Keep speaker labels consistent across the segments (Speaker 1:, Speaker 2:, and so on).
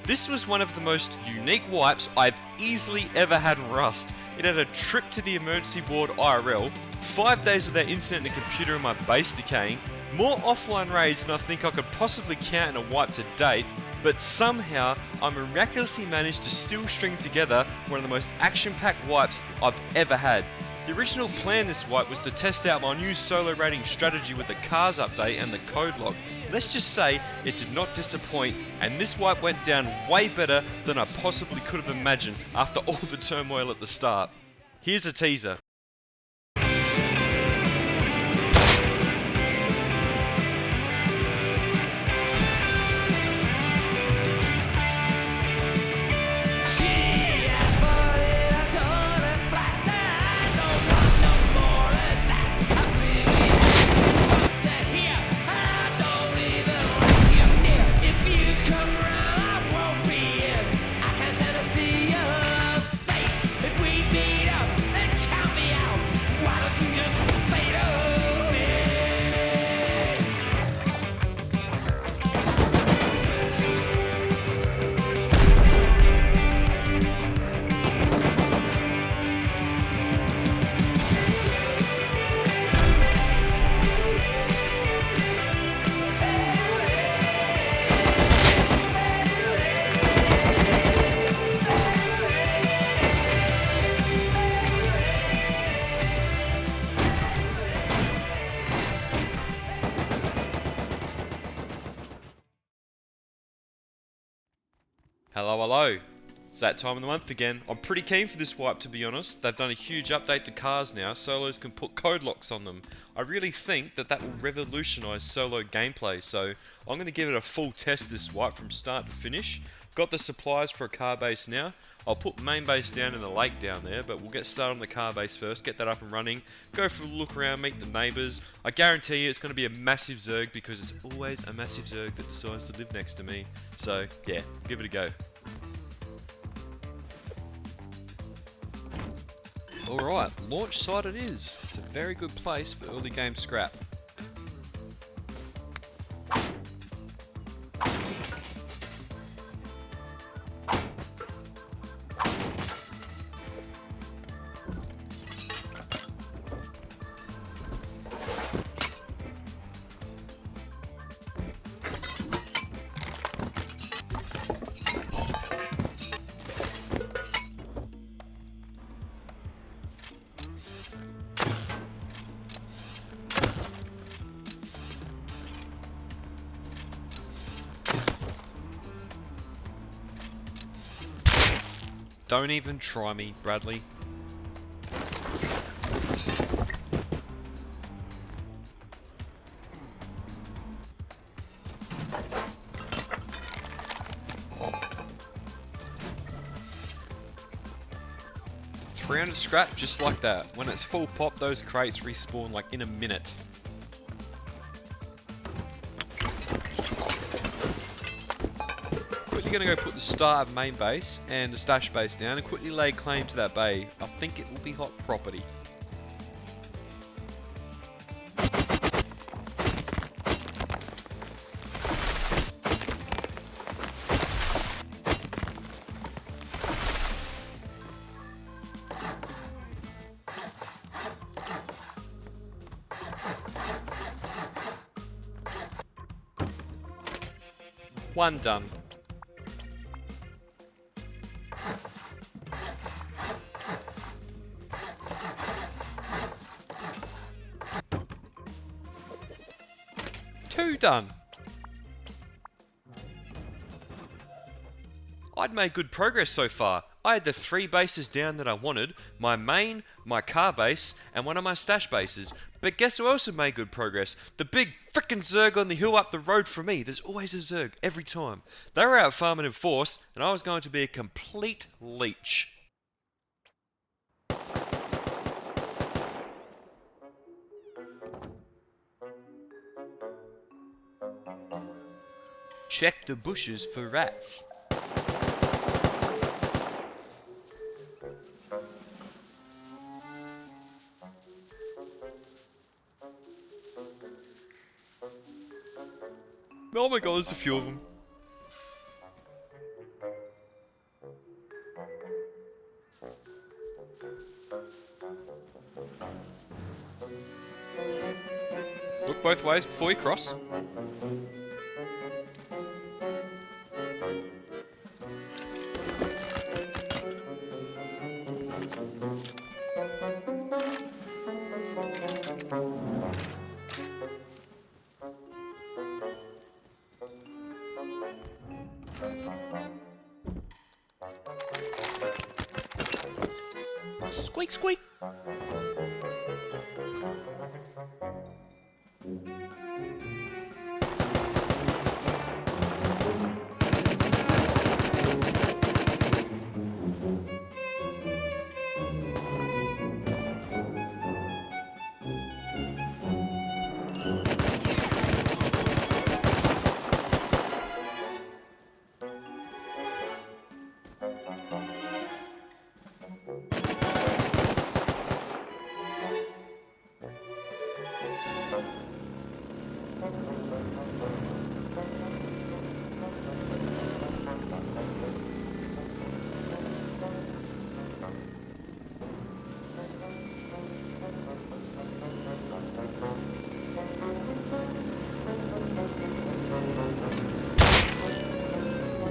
Speaker 1: This was one of the most unique wipes I've easily ever had in Rust. It had a trip to the emergency ward IRL, 5 days without internet and the computer in my base decaying, more offline raids than I think I could possibly count in a wipe to date, but somehow I miraculously managed to still string together one of the most action-packed wipes I've ever had. The original plan this wipe was to test out my new solo raiding strategy with the cars update and the code lock. Let's just say it did not disappoint, and this wipe went down way better than I possibly could have imagined after all the turmoil at the start. Here's a teaser. Hello. It's that time of the month again. I'm pretty keen for this wipe, to be honest. They've done a huge update to cars now. Solos can put code locks on them. I really think that will revolutionise solo gameplay, so I'm going to give it a full test this wipe from start to finish. Got the supplies for a car base now. I'll put main base down in the lake down there, but we'll get started on the car base first, get that up and running, go for a look around, meet the neighbours. I guarantee you it's going to be a massive Zerg because it's always a massive Zerg that decides to live next to me. So yeah, give it a go. Alright, launch site it is. It's a very good place for early game scrap. Don't even try me, Bradley. $300 scrap just like that. When it's full pop, those crates respawn like in a minute. Going to go put the start of main base and the stash base down and quickly lay claim to that bay. I think it will be hot property. One done. Two done. I'd made good progress so far. I had the 3 bases down that I wanted, my main, my car base, and one of my stash bases. But guess who else had made good progress? The big frickin' Zerg on the hill up the road from me. There's always a Zerg, every time. They were out farming in force, and I was going to be a complete leech. Check the bushes for rats. Oh my god, there's a few of them. Look both ways before you cross. Squeak, squeak.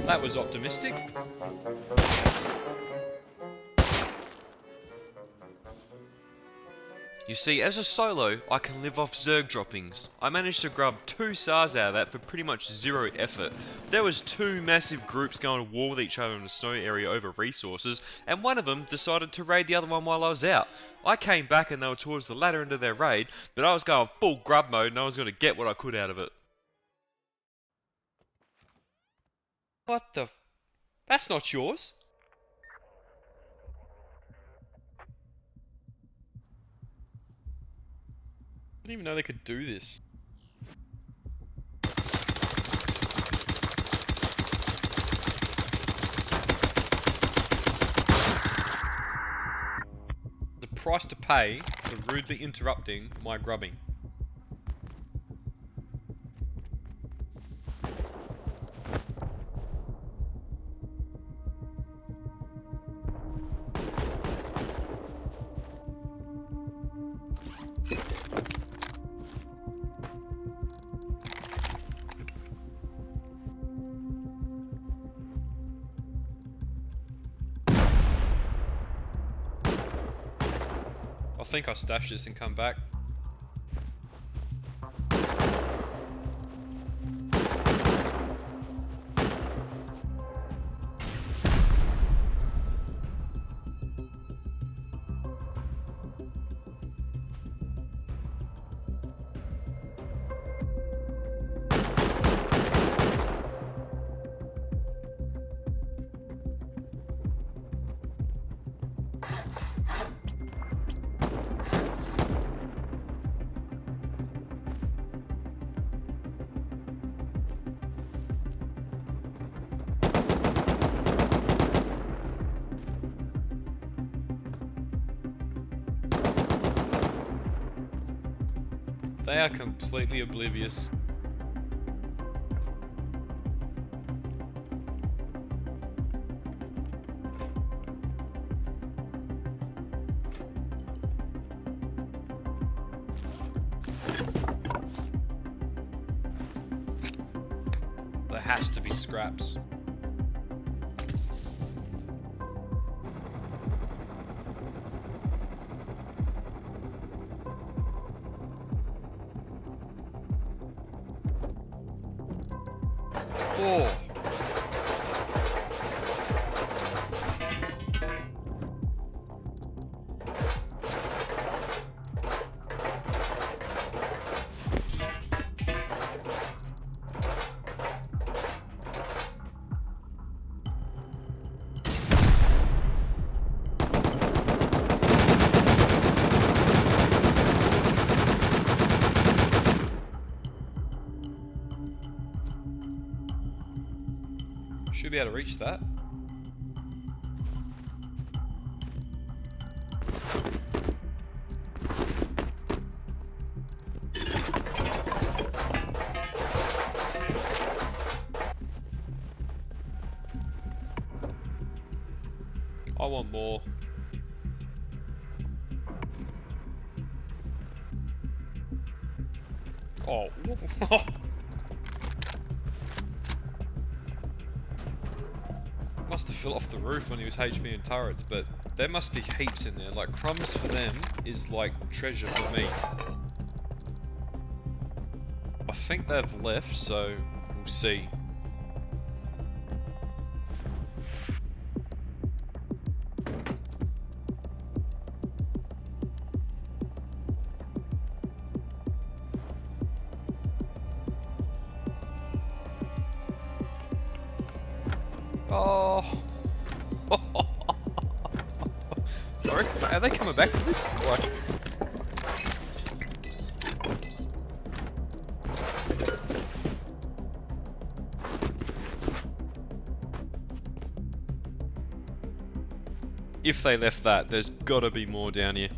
Speaker 1: That was optimistic. You see, as a solo, I can live off Zerg droppings. I managed to grub 2 SARs out of that for pretty much 0 effort. There was 2 massive groups going to war with each other in the snow area over resources, and one of them decided to raid the other one while I was out. I came back and they were towards the latter end of their raid, but I was going full grub mode and I was going to get what I could out of it. What the f... That's not yours. I didn't even know they could do this. The price to pay for rudely interrupting my grubbing. I think I'll stash this and come back. They are completely oblivious. There has to be scraps. Oh. Should be able to reach that. I want more. Oh. Must have fell off the roof when he was HV and turrets, but there must be heaps in there. Like, crumbs for them is like treasure for me. I think they've left, so we'll see. Oh. Sorry, are they coming back for this? Like... If they left that, there's gotta be more down here.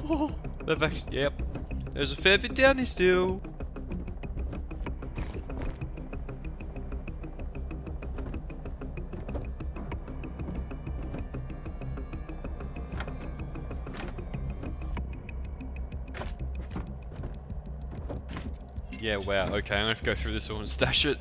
Speaker 1: Oh, they've actually, yep. There's a fair bit down here still. Yeah, wow, okay, I'm gonna have to go through this all and stash it.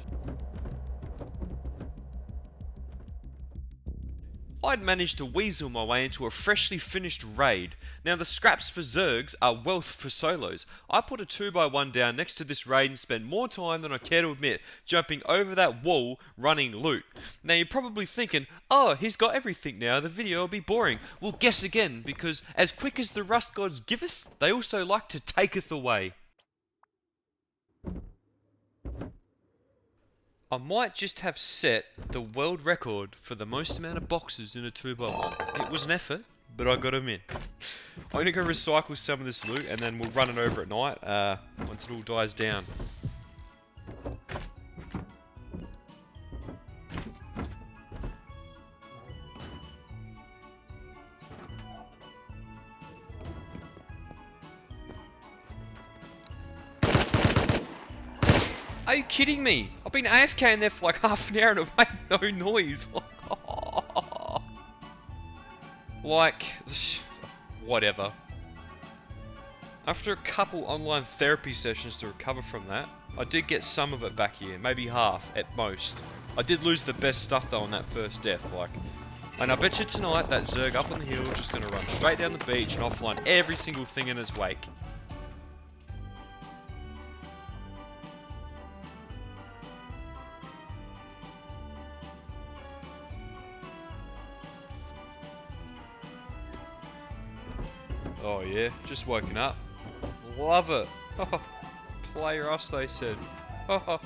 Speaker 1: I'd managed to weasel my way into a freshly finished raid. Now the scraps for Zergs are wealth for solos. I put a 2x1 down next to this raid and spent more time than I care to admit jumping over that wall running loot. Now you're probably thinking, oh, he's got everything now, the video will be boring. Well, guess again, because as quick as the rust gods giveth, they also like to taketh away. I might just have set the world record for the most amount of boxes in a 2x1. It was an effort, but I got them in. I'm going to go recycle some of this loot and then we'll run it over at night once it all dies down. Are you kidding me? I've been AFK in there for like half an hour and I've made no noise. Like, whatever. After a couple online therapy sessions to recover from that, I did get some of it back here, maybe half at most. I did lose the best stuff though on that first death, like. And I bet you tonight that Zerg up on the hill is just going to run straight down the beach and offline every single thing in its wake. Oh yeah, just woken up. Love it. Player us, they said. Well,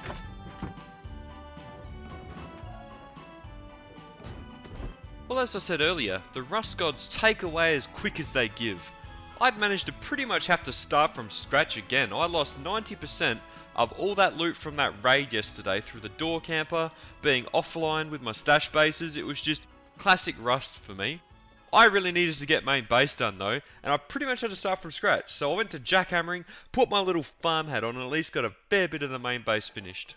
Speaker 1: as I said earlier, the rust gods take away as quick as they give. I'd managed to pretty much have to start from scratch again. I lost 90% of all that loot from that raid yesterday through the door camper, being offline with my stash bases. It was just classic rust for me. I really needed to get main base done though, and I pretty much had to start from scratch. So I went to jackhammering, put my little farm hat on, and at least got a fair bit of the main base finished.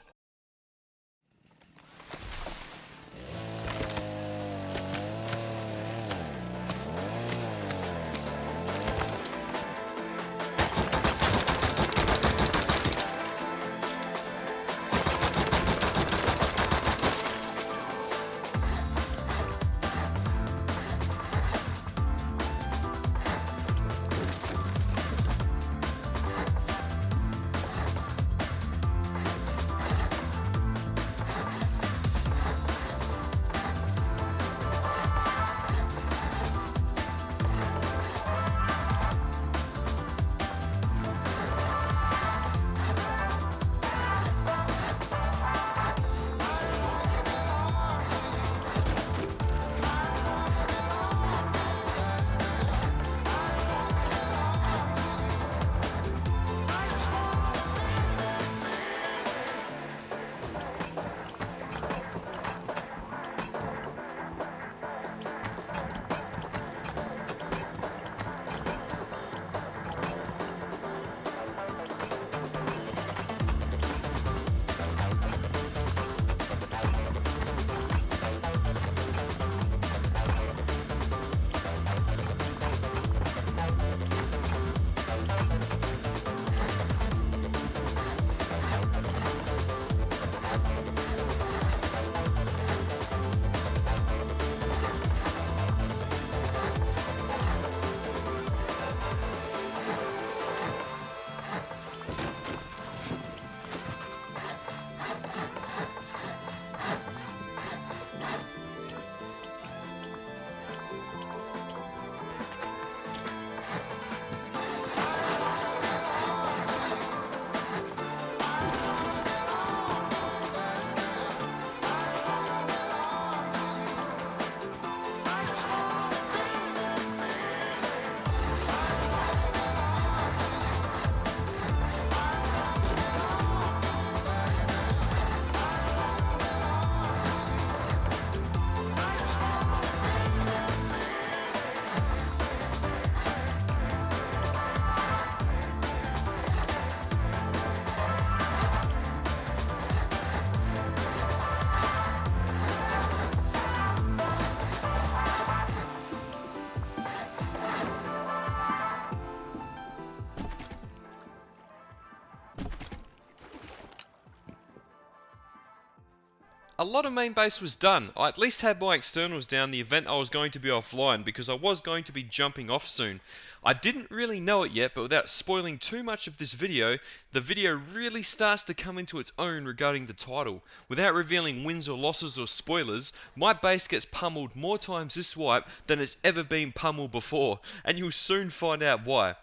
Speaker 1: a lot of main base was done. I at least had my externals down the event I was going to be offline because I was going to be jumping off soon. I didn't really know it yet, but without spoiling too much of this video, the video really starts to come into its own regarding the title. Without revealing wins or losses or spoilers, my base gets pummeled more times this wipe than it's ever been pummeled before, and you'll soon find out why.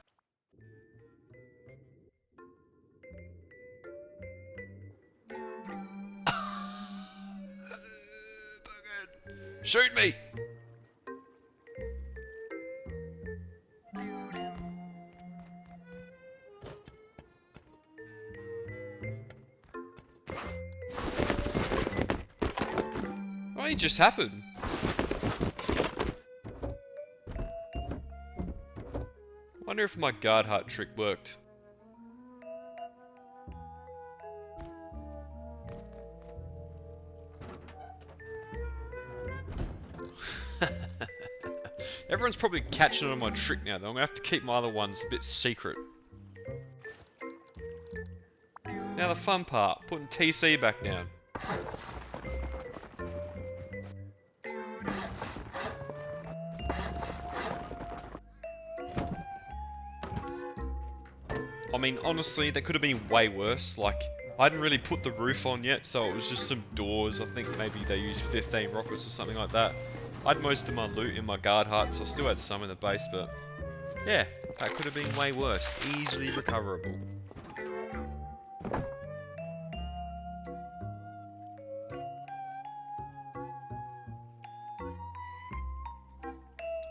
Speaker 1: Shoot me! What just happened? Wonder if my guard heart trick worked. Everyone's probably catching on my trick now, though. I'm gonna have to keep my other ones a bit secret. Now the fun part, putting TC back down. I mean, honestly, that could have been way worse. Like, I hadn't really put the roof on yet, so it was just some doors. I think maybe they used 15 rockets or something like that. I had most of my loot in my guard hut, so I still had some in the base, but yeah, that could have been way worse. Easily recoverable.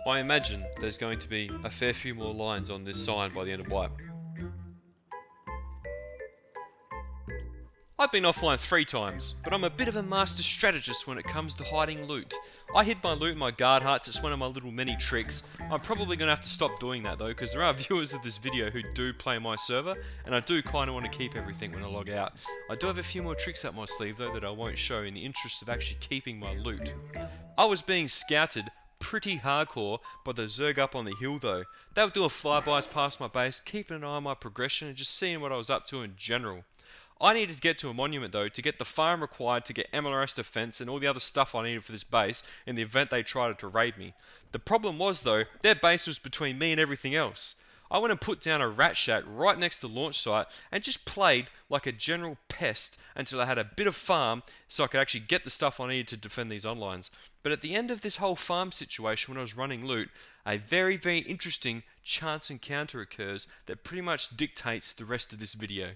Speaker 1: I imagine there's going to be a fair few more lines on this sign by the end of wipe. I've been offline 3 times, but I'm a bit of a master strategist when it comes to hiding loot. I hid my loot in my guard huts, it's one of my little mini tricks. I'm probably going to have to stop doing that though, because there are viewers of this video who do play my server, and I do kind of want to keep everything when I log out. I do have a few more tricks up my sleeve though that I won't show in the interest of actually keeping my loot. I was being scouted pretty hardcore by the Zerg up on the hill though. They would do a flybys past my base, keeping an eye on my progression and just seeing what I was up to in general. I needed to get to a monument though to get the farm required to get MLRS defense and all the other stuff I needed for this base in the event they tried to raid me. The problem was though, their base was between me and everything else. I went and put down a rat shack right next to the launch site and just played like a general pest until I had a bit of farm so I could actually get the stuff I needed to defend these onlines. But at the end of this whole farm situation when I was running loot, a very, very interesting chance encounter occurs that pretty much dictates the rest of this video.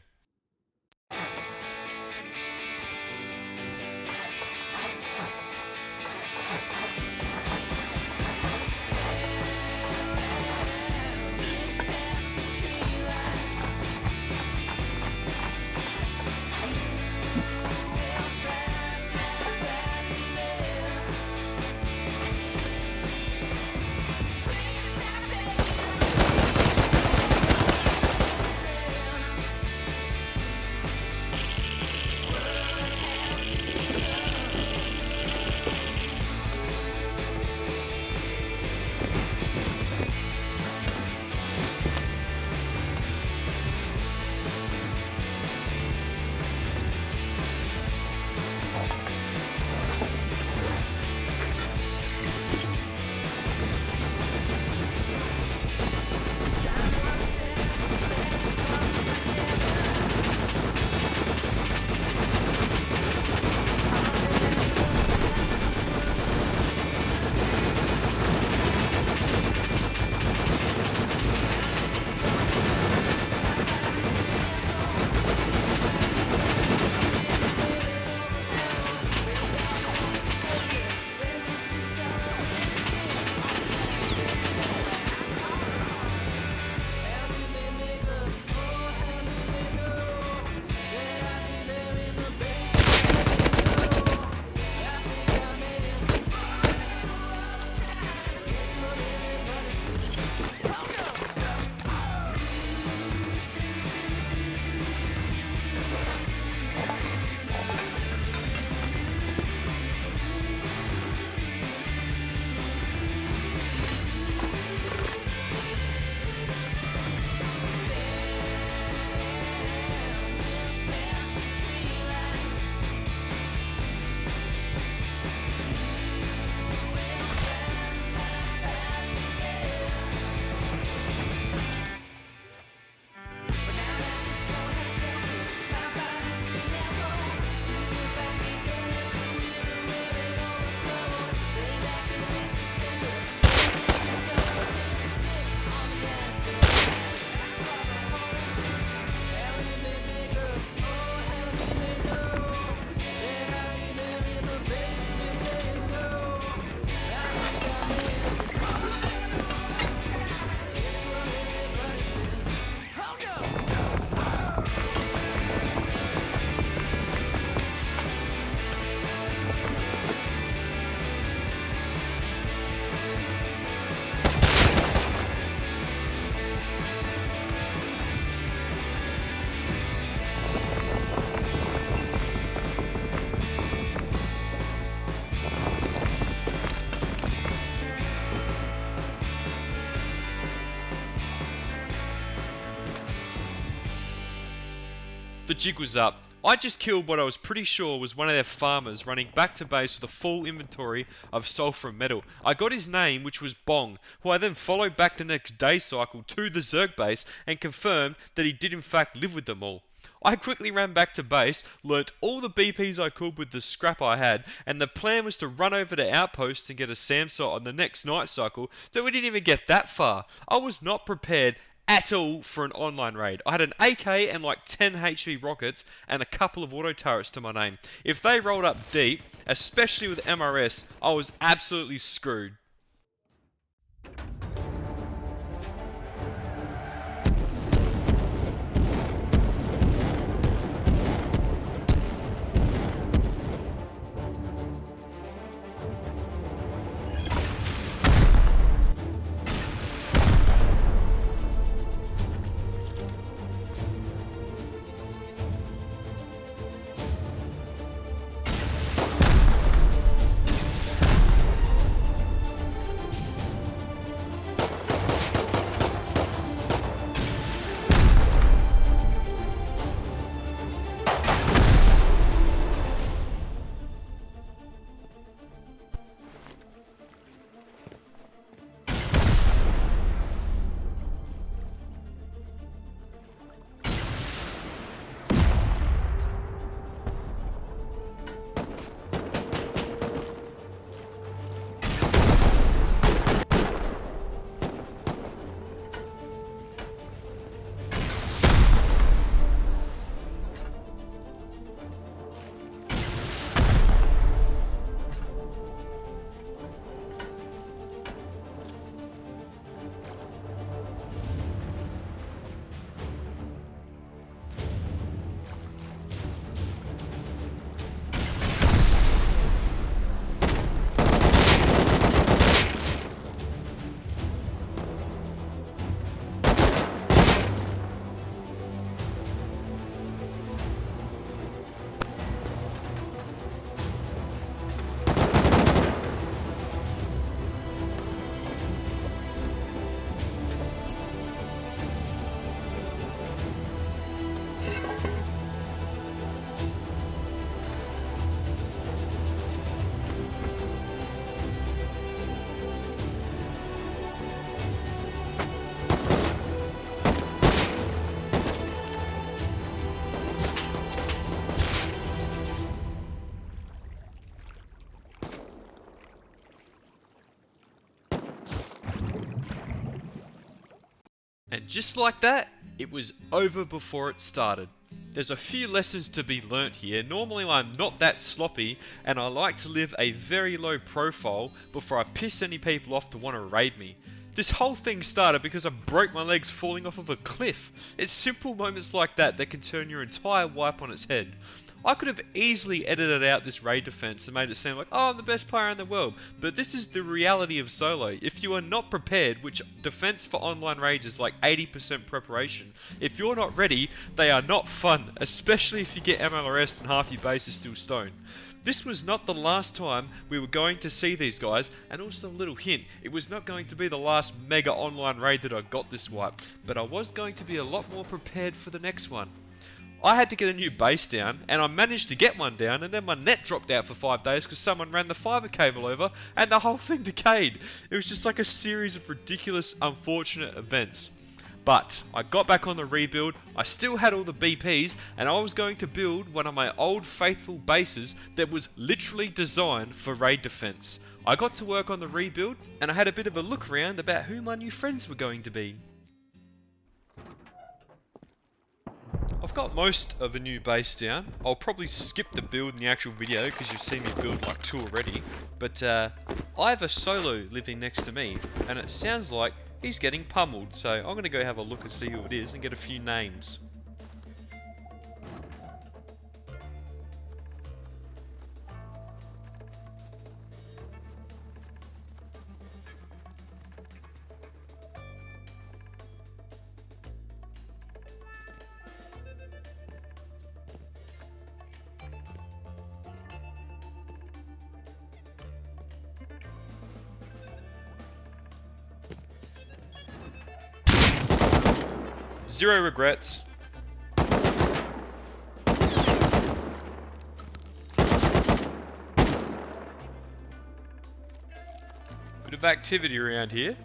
Speaker 1: The jig was up. I just killed what I was pretty sure was one of their farmers running back to base with a full inventory of sulfur and metal. I got his name, which was Bong, who I then followed back the next day cycle to the Zerg base and confirmed that he did in fact live with them all. I quickly ran back to base, learnt all the BPs I could with the scrap I had, and the plan was to run over to Outpost and get a SAM-site on the next night cycle, though we didn't even get that far. I was not prepared at all for an online raid. I had an AK and like 10 HV rockets and a couple of auto turrets to my name. If they rolled up deep, especially with MRS, I was absolutely screwed. And just like that, it was over before it started. There's a few lessons to be learnt here. Normally I'm not that sloppy and I like to live a very low profile before I piss any people off to want to raid me. This whole thing started because I broke my legs falling off of a cliff. It's simple moments like that that can turn your entire wipe on its head. I could have easily edited out this raid defense and made it sound like, oh, I'm the best player in the world. But this is the reality of solo. If you are not prepared, which defense for online raids is like 80% preparation, if you're not ready, they are not fun, especially if you get MLRS and half your base is still stone. This was not the last time we were going to see these guys, and also a little hint, it was not going to be the last mega online raid that I got this wipe, but I was going to be a lot more prepared for the next one. I had to get a new base down, and I managed to get one down, and then my net dropped out for 5 days because someone ran the fiber cable over, and the whole thing decayed. It was just like a series of ridiculous, unfortunate events. But I got back on the rebuild, I still had all the BPs, and I was going to build one of my old faithful bases that was literally designed for raid defense. I got to work on the rebuild, and I had a bit of a look around about who my new friends were going to be. I've got most of a new base down. I'll probably skip the build in the actual video because you've seen me build like 2 already. But I have a solo living next to me, and it sounds like he's getting pummeled. So I'm going to go have a look and see who it is and get a few names. Zero regrets. of activity around here.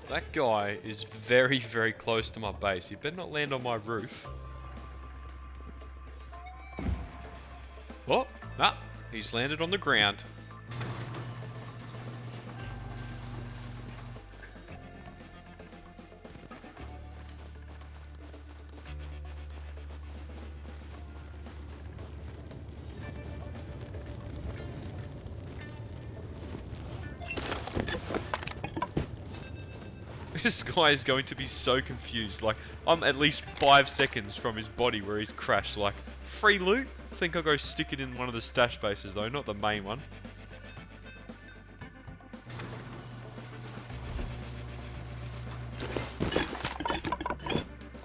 Speaker 1: That guy is very, very close to my base. He better not land on my roof. Oh, nah, he's landed on the ground. This guy is going to be so confused. Like, I'm at least 5 seconds from his body where he's crashed. Like, free loot? I think I'll go stick it in one of the stash bases though, not the main one.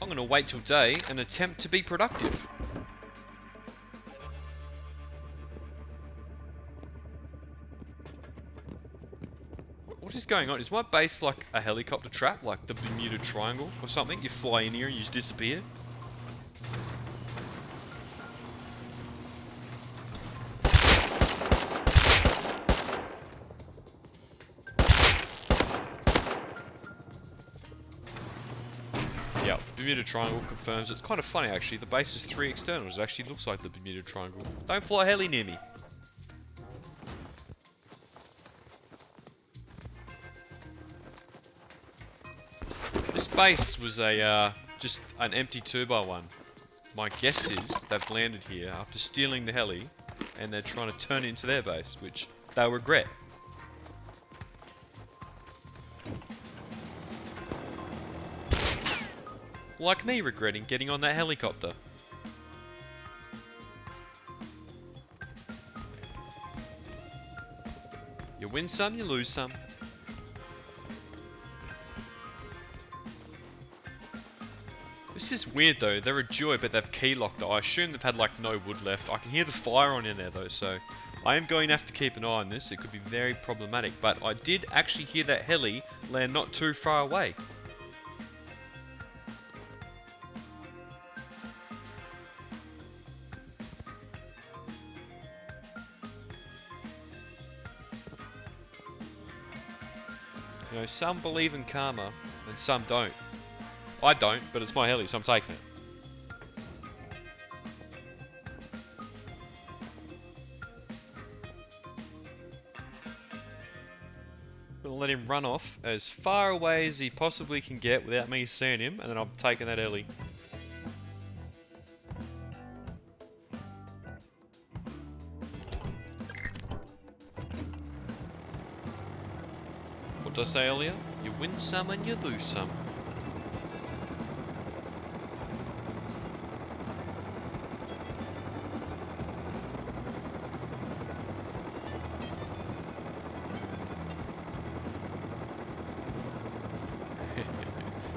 Speaker 1: I'm gonna wait till day and attempt to be productive. What is going on? Is my base like a helicopter trap? Like the Bermuda Triangle or something? You fly in here and you just disappear? Yeah, Bermuda Triangle confirms. It's kind of funny actually. The base is 3 externals. It actually looks like the Bermuda Triangle. Don't fly heli near me. This base was a just an empty 2x1. My guess is they've landed here after stealing the heli and they're trying to turn it into their base, which they'll regret. Like me regretting getting on that helicopter. You win some, you lose some. This is weird though, they're a duo but they've key locked it. I assume they've had like no wood left. I can hear the fire on in there though, so I am going to have to keep an eye on this. It could be very problematic, but I did actually hear that heli land not too far away. You know, some believe in karma and some don't. I don't, but it's my heli, so I'm taking it. I'm gonna let him run off as far away as he possibly can get without me seeing him, and then I'm taking that heli. What did I say earlier? You win some and you lose some.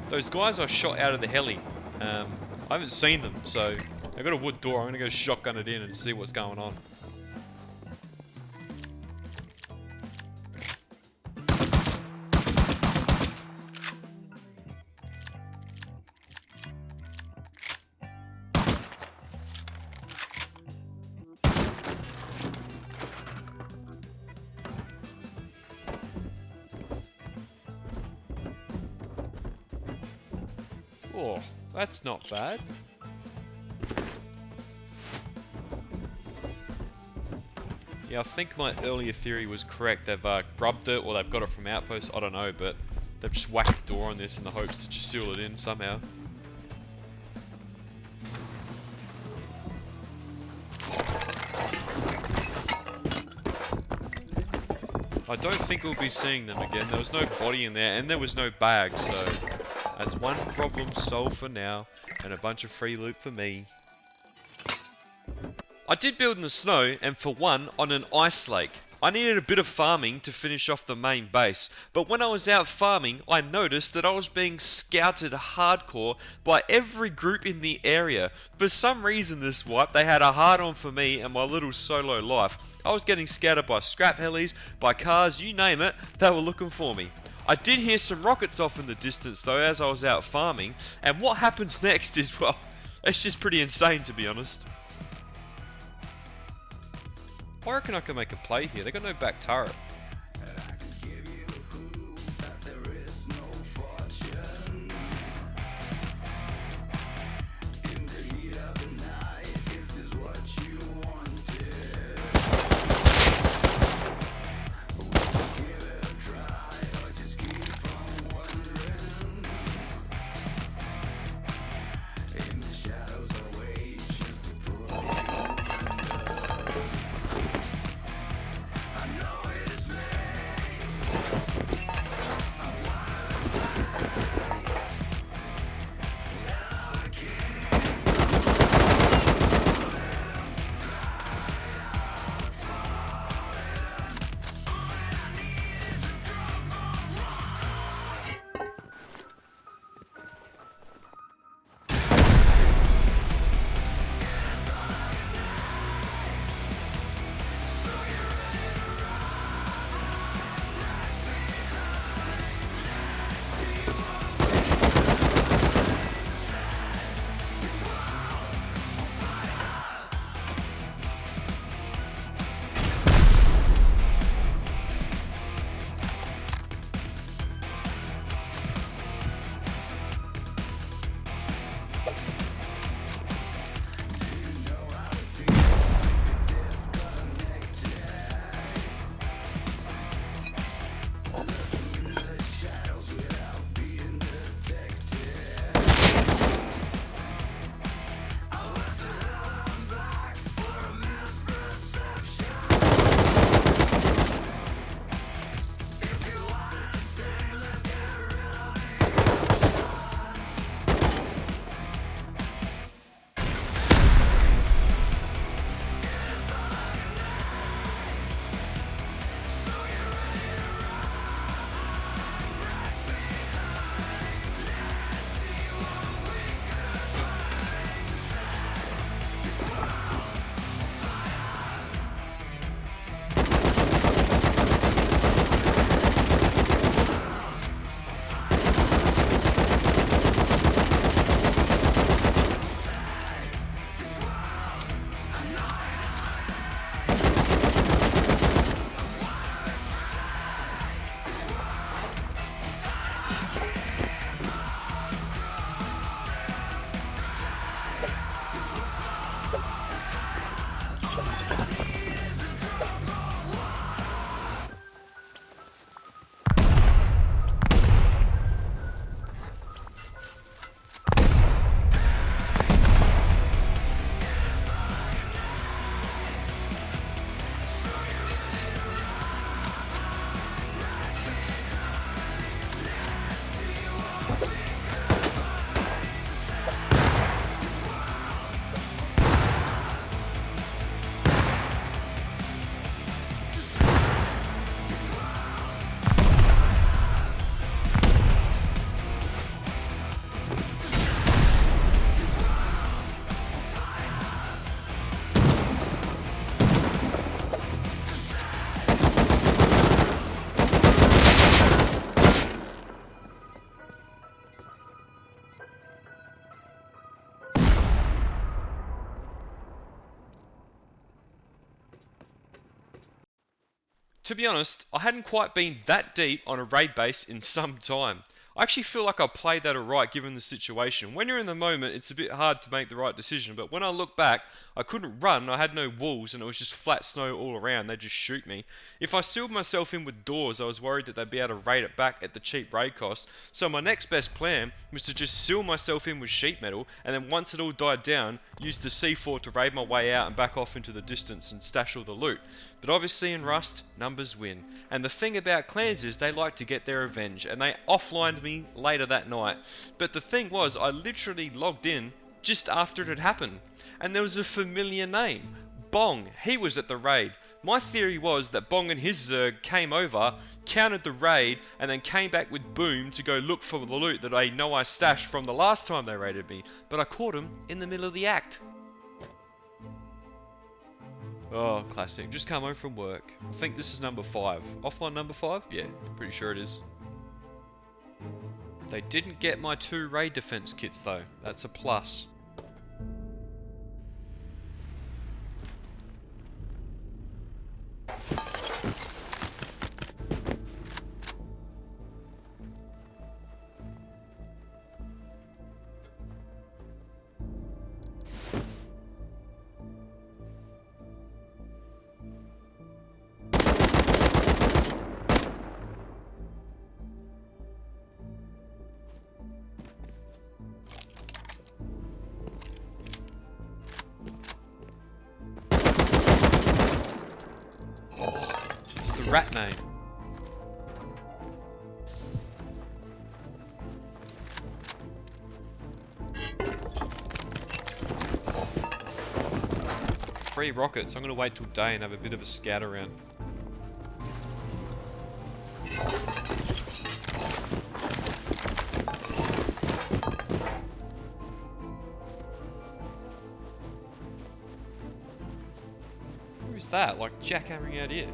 Speaker 1: Those guys I shot out of the heli, I haven't seen them, so I've got a wood door. I'm going to go shotgun it in and see what's going on. Oh, that's not bad. Yeah, I think my earlier theory was correct. They've grubbed it or they've got it from outposts, I don't know, but they've just whacked the door on this in the hopes to just seal it in somehow. I don't think we'll be seeing them again. There was no body in there and there was no bag, so that's one problem solved for now, and a bunch of free loot for me. I did build in the snow, and for one, on an ice lake. I needed a bit of farming to finish off the main base, but when I was out farming, I noticed that I was being scouted hardcore by every group in the area. For some reason this wipe, they had a hard-on for me and my little solo life. I was getting scouted by scrap helis, by cars, you name it, they were looking for me. I did hear some rockets off in the distance though as I was out farming, and what happens next is, well, it's just pretty insane to be honest. I reckon I can make a play here. They got no back turret. To be honest, I hadn't quite been that deep on a raid base in some time. I actually feel like I played that alright given the situation. When you're in the moment, it's a bit hard to make the right decision, but when I look back, I couldn't run, I had no walls, and it was just flat snow all around, they'd just shoot me. If I sealed myself in with doors, I was worried that they'd be able to raid it back at the cheap raid cost, so my next best plan was to just seal myself in with sheet metal, and then once it all died down, use the C4 to raid my way out and back off into the distance and stash all the loot. But obviously in Rust, numbers win. And the thing about clans is they like to get their revenge, and they offlined me later that night. But the thing was, I literally logged in just after it had happened. And there was a familiar name. Bong, he was at the raid. My theory was that Bong and his Zerg came over, countered the raid, and then came back with Boom to go look for the loot that I know I stashed from the last time they raided me. But I caught him in the middle of the act. Oh, classic. Just come home from work. I think this is number 5. Offline number 5? Yeah, pretty sure it is. They didn't get my 2 raid defense kits though. That's a plus. rat name. Free rockets. I'm going to wait till day and have a bit of a scout around. Who's that? Like jackhammering out here.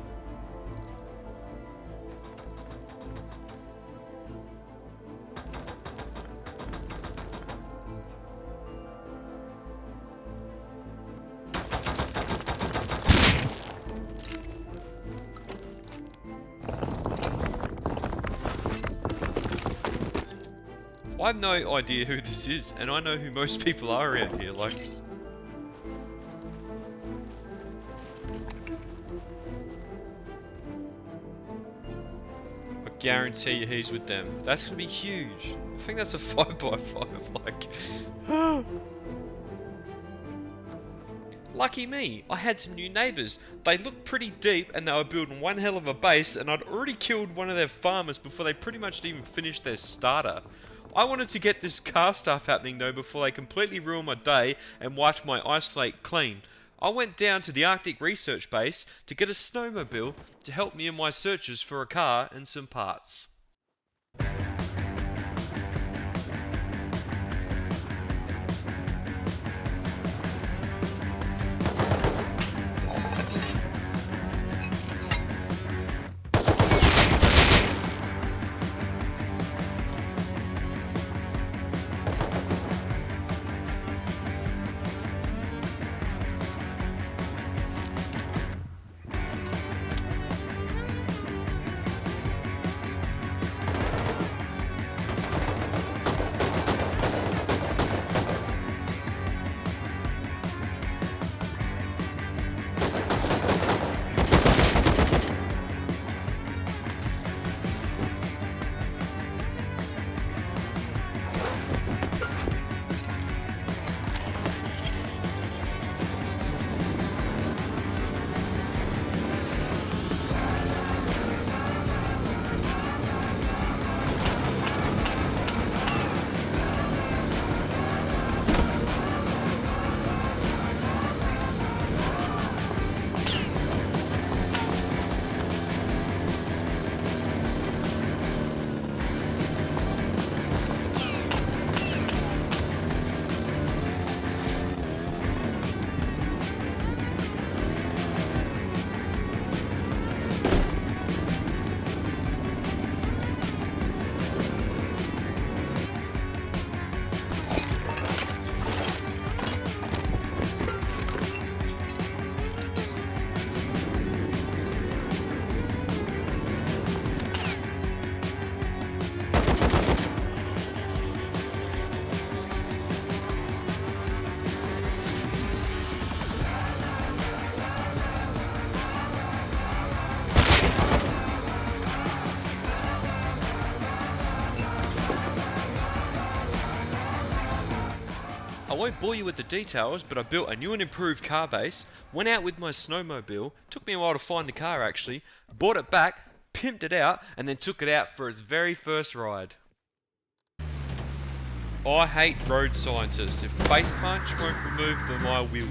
Speaker 1: I have no idea who this is, and I know who most people are around here, like... I guarantee you he's with them. That's gonna be huge. I think that's a 5x5, like... Lucky me, I had some new neighbours. They looked pretty deep and they were building one hell of a base, and I'd already killed one of their farmers before they pretty much even finished their starter. I wanted to get this car stuff happening though before they completely ruined my day and wiped my ice slate clean. I went down to the Arctic Research Base to get a snowmobile to help me in my searches for a car and some parts. I won't bore you with the details, but I built a new and improved car base, went out with my snowmobile, took me a while to find the car actually, bought it back, pimped it out, and then took it out for its very first ride. I hate road scientists. If Face Punch won't remove them, I will.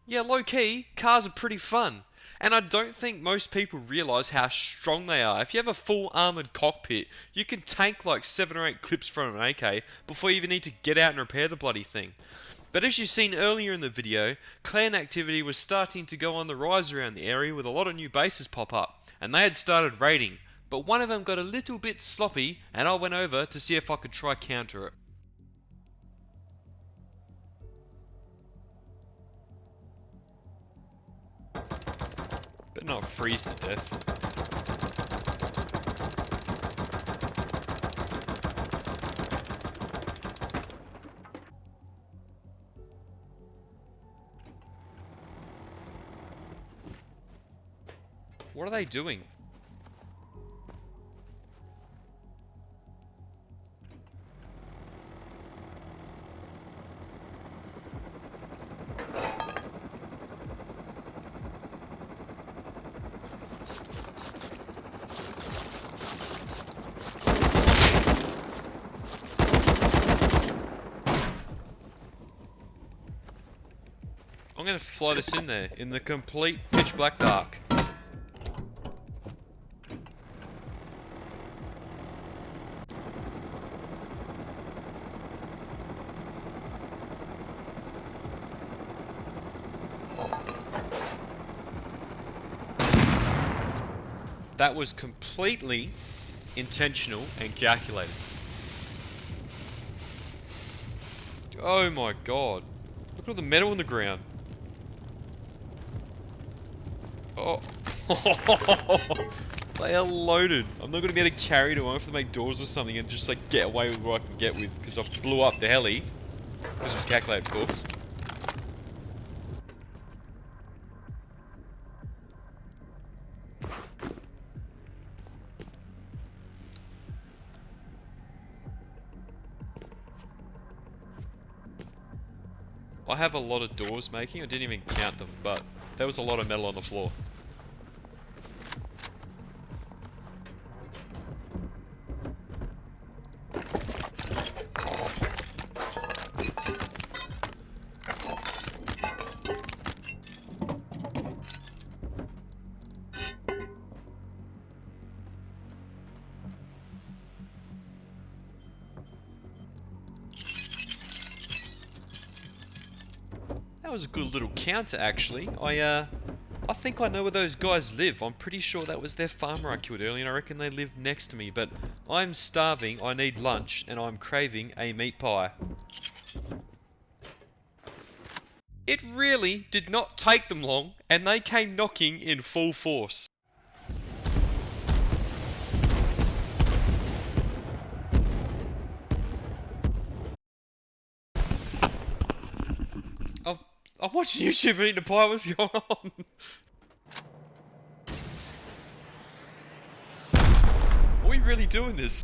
Speaker 1: Yeah, low key, cars are pretty fun. And I don't think most people realise how strong they are. If you have a full armoured cockpit, you can tank like 7 or 8 clips from an AK before you even need to get out and repair the bloody thing. But as you've seen earlier in the video, clan activity was starting to go on the rise around the area with a lot of new bases pop up, and they had started raiding. But one of them got a little bit sloppy, and I went over to see if I could try counter it. Better not freeze to death. What are they doing? I'm going to fly this in there in the complete pitch black dark. That was completely intentional and calculated. Oh my god. Look at all the metal on the ground. Oh. They are loaded. I'm not going to be able to carry it. I have to make doors or something and just like get away with what I can get with, because I blew up the heli. Because it was calculated, of course. I have a lot of doors making. I didn't even count them, but there was a lot of metal on the floor. That was a good little counter, actually. I think I know where those guys live. I'm pretty sure that was their farmer I killed earlier, and I reckon they live next to me. But I'm starving, I need lunch, and I'm craving a meat pie. It really did not take them long, and they came knocking in full force. I'm watching YouTube and eating a pie. What's going on? Are we really doing this?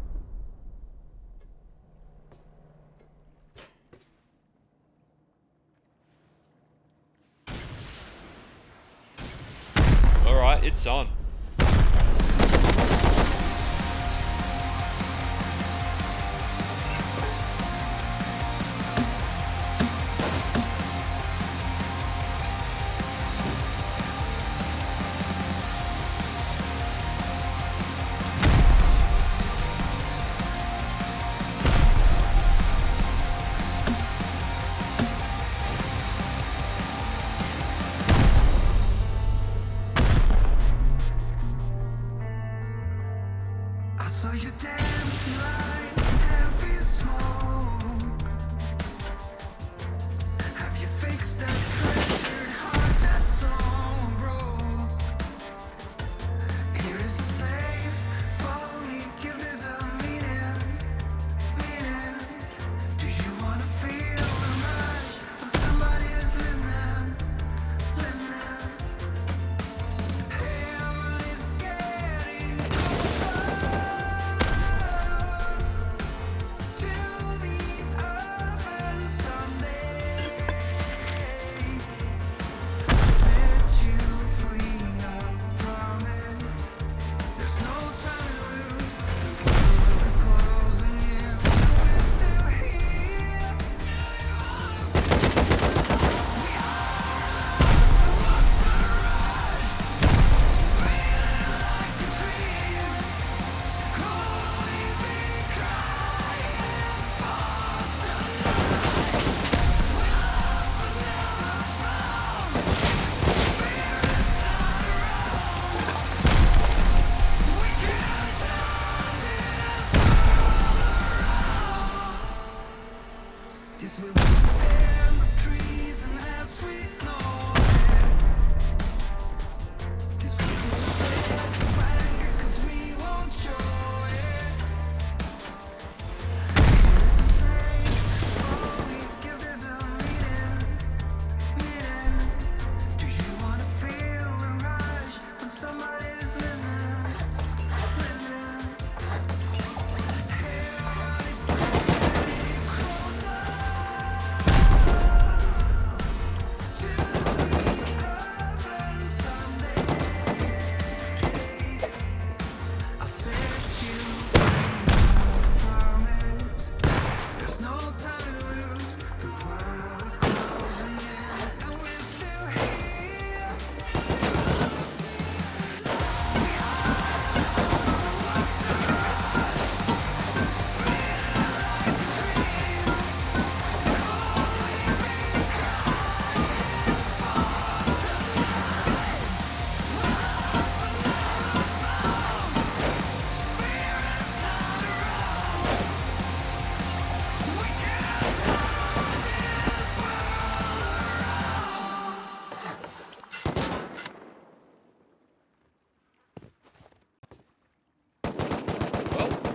Speaker 1: Alright, it's on.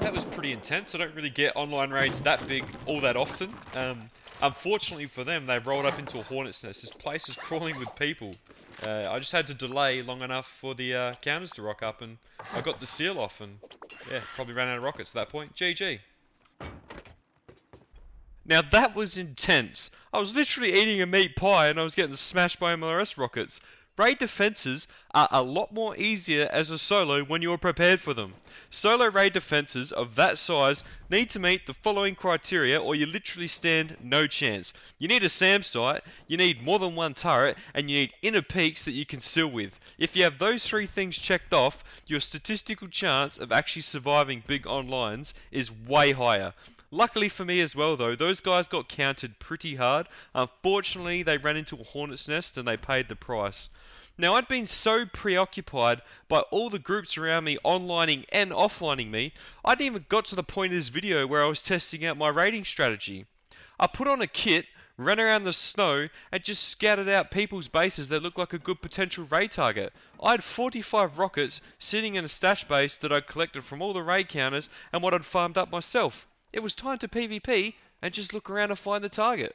Speaker 1: That was pretty intense. I don't really get online raids that big all that often. Unfortunately for them, they rolled up into a hornet's nest. This place is crawling with people. I just had to delay long enough for the counters to rock up, and I got the seal off, and yeah, probably ran out of rockets at that point. GG. Now that was intense. I was literally eating a meat pie and I was getting smashed by MLRS rockets. Raid defenses are a lot more easier as a solo when you're prepared for them. Solo raid defenses of that size need to meet the following criteria or you literally stand no chance. You need a SAM site, you need more than one turret, and you need inner peaks that you can seal with. If you have those three things checked off, your statistical chance of actually surviving big onlines is way higher. Luckily for me as well though, those guys got counted pretty hard. Unfortunately, they ran into a hornet's nest and they paid the price. Now, I'd been so preoccupied by all the groups around me onlining and offlining me, I didn't even got to the point of this video where I was testing out my raiding strategy. I put on a kit, ran around the snow, and just scouted out people's bases that looked like a good potential raid target. I had 45 rockets sitting in a stash base that I'd collected from all the raid counters and what I'd farmed up myself. It was time to PvP and just look around and find the target.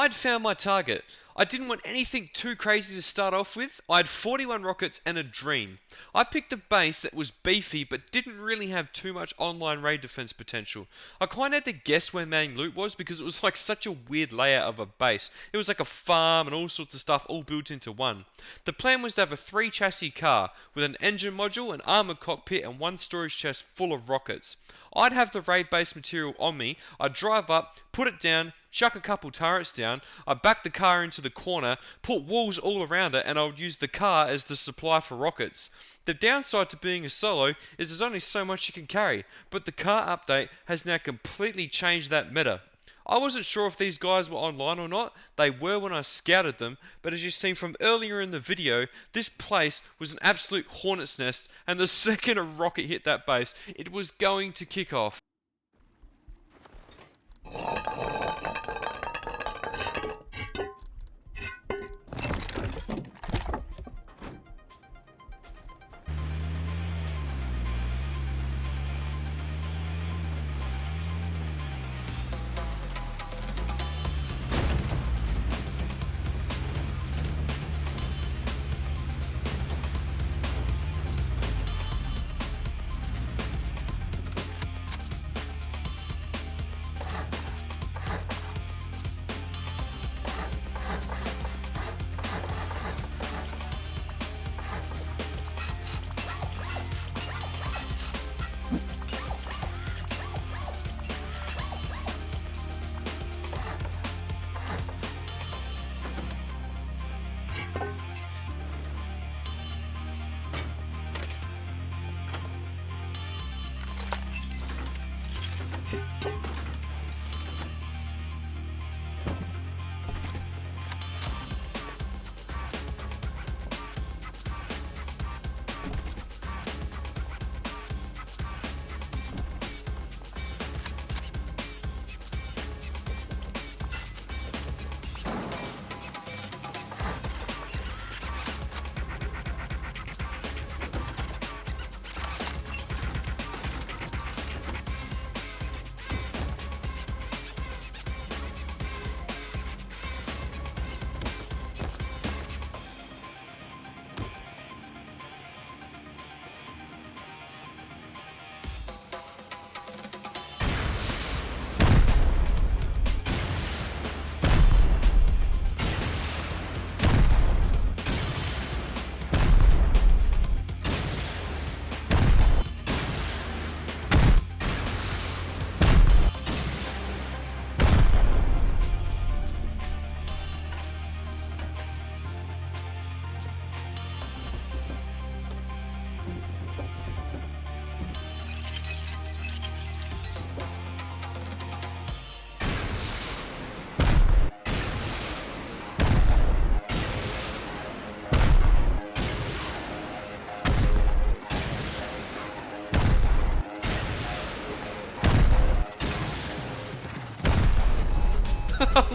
Speaker 1: I'd found my target. I didn't want anything too crazy to start off with. I had 41 rockets and a dream. I picked a base that was beefy but didn't really have too much online raid defense potential. I kind of had to guess where main loot was because it was like such a weird layout of a base. It was like a farm and all sorts of stuff all built into one. The plan was to have a 3 chassis car with an engine module, an armored cockpit and 1 storage chest full of rockets. I'd have the raid base material on me, I'd drive up, put it down, chuck a couple turrets down, I'd back the car into the corner, put walls all around it, and I would use the car as the supply for rockets. The downside to being a solo is there's only so much you can carry, but the car update has now completely changed that meta. I wasn't sure if these guys were online or not. They were when I scouted them, but as you've seen from earlier in the video, this place was an absolute hornet's nest, and the second a rocket hit that base, it was going to kick off.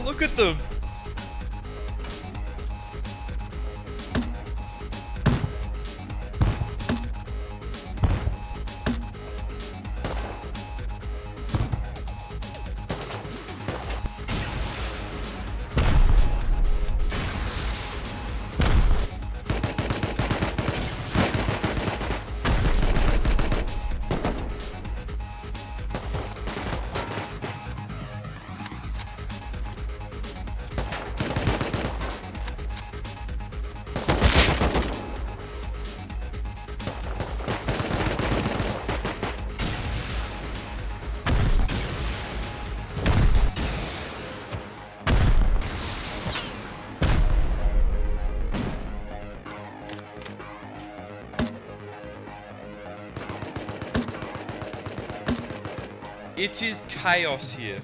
Speaker 1: Look at them! It is chaos here.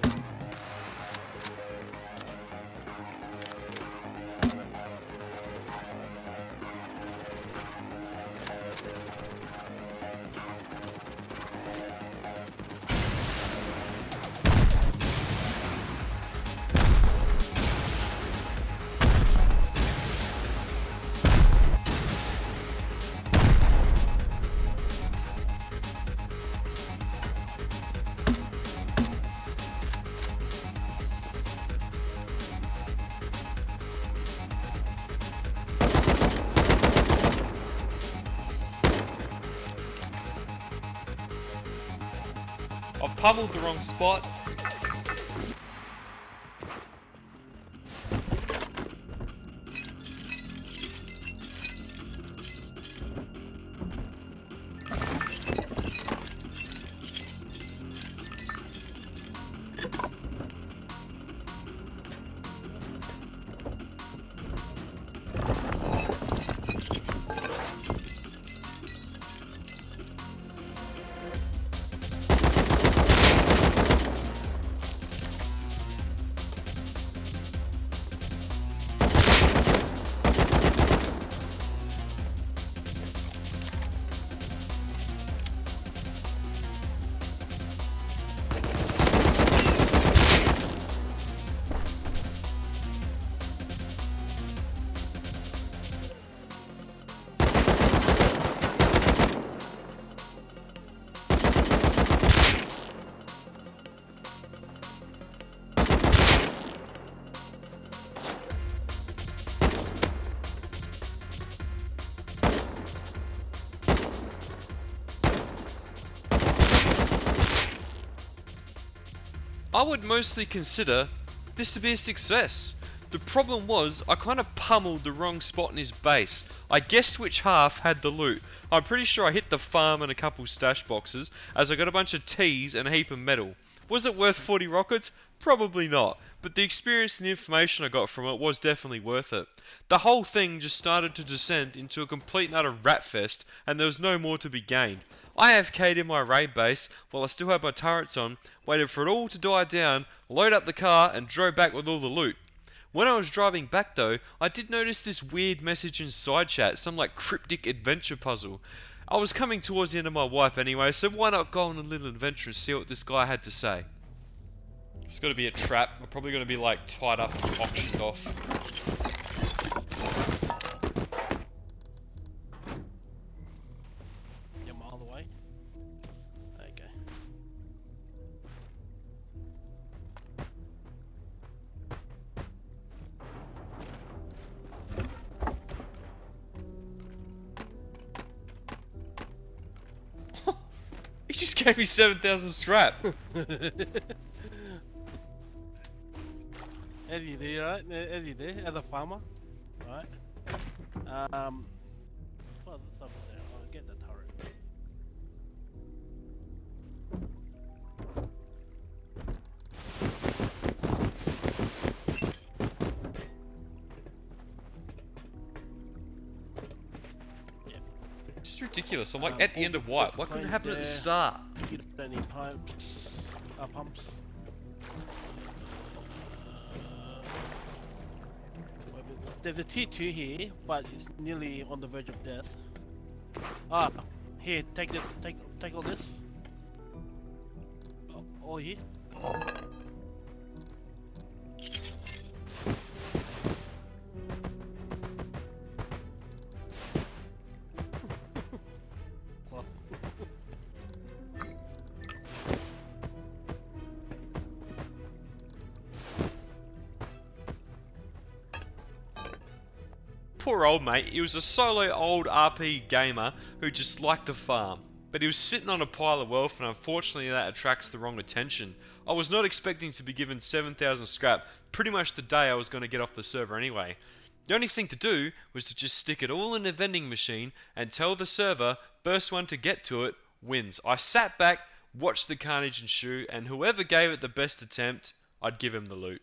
Speaker 1: pummeled the wrong spot. I would mostly consider this to be a success. The problem was, I kind of pummeled the wrong spot in his base. I guessed which half had the loot. I'm pretty sure I hit the farm and a couple stash boxes, as I got a bunch of T's and a heap of metal. Was it worth 40 rockets? Probably not, but the experience and the information I got from it was definitely worth it. The whole thing just started to descend into a complete and utter rat fest, and there was no more to be gained. I AFK'd in my raid base while I still had my turrets on, waited for it all to die down, loaded up the car and drove back with all the loot. When I was driving back though, I did notice this weird message in side chat, some like cryptic adventure puzzle. I was coming towards the end of my wipe anyway, so why not go on a little adventure and see what this guy had to say. It's got to be a trap. I'm probably going to be like tied up and auctioned off.
Speaker 2: You're a mile away. Okay.
Speaker 1: He just gave me 7,000 scrap.
Speaker 2: As you do, right? As you do, as a farmer, right? What's up there? I'll get the turret. Yeah.
Speaker 1: It's just ridiculous. I'm like at the end of wipe. Why couldn't it happen at the start?
Speaker 2: You don't need pumps. There's a T2 here, but it's nearly on the verge of death. Ah, here, take this, take all this. Oh, all here.
Speaker 1: Poor old mate, he was a solo old RP gamer who just liked to farm. But he was sitting on a pile of wealth and unfortunately that attracts the wrong attention. I was not expecting to be given 7,000 scrap pretty much the day I was going to get off the server anyway. The only thing to do was to just stick it all in a vending machine and tell the server, first one to get to it wins. I sat back, watched the carnage ensue, and whoever gave it the best attempt, I'd give him the loot.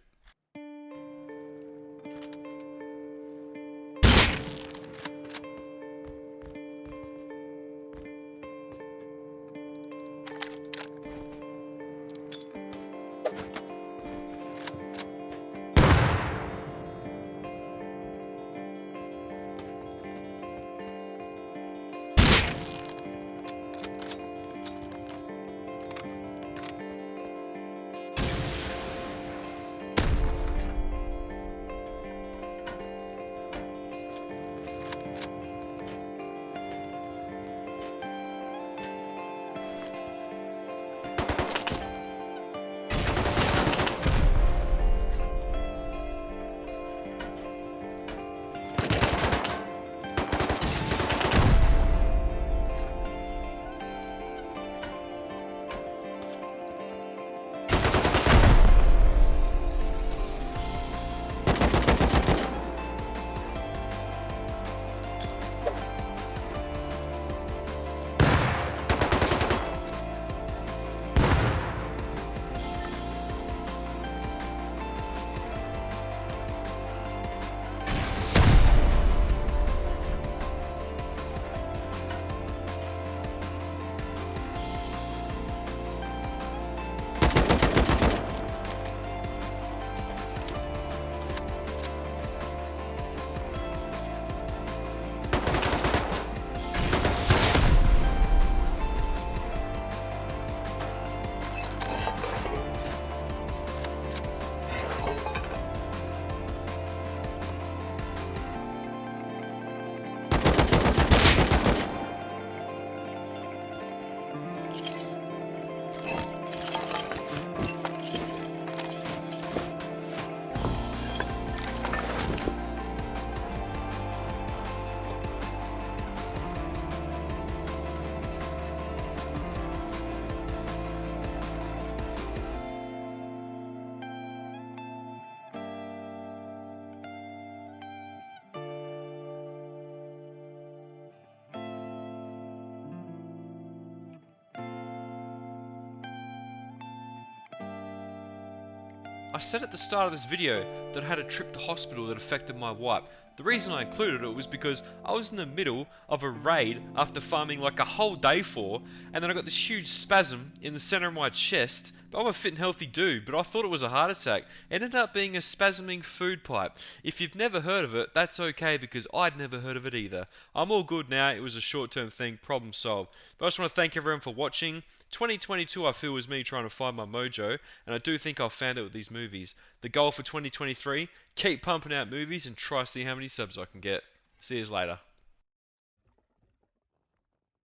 Speaker 1: said at the start of this video that I had a trip to hospital that affected my wipe. The reason I included it was because I was in the middle of a raid after farming like a whole day for, and then I got this huge spasm in the center of my chest. But I'm a fit and healthy dude, but I thought it was a heart attack. It ended up being a spasming food pipe. If you've never heard of it, that's okay, because I'd never heard of it either. I'm all good now. It was a short-term thing, problem solved. But I just want to thank everyone for watching. 2022 I feel was me trying to find my mojo, and I do think I've found it with these movies. The goal for 2023, keep pumping out movies and try to see how many subs I can get. See you later.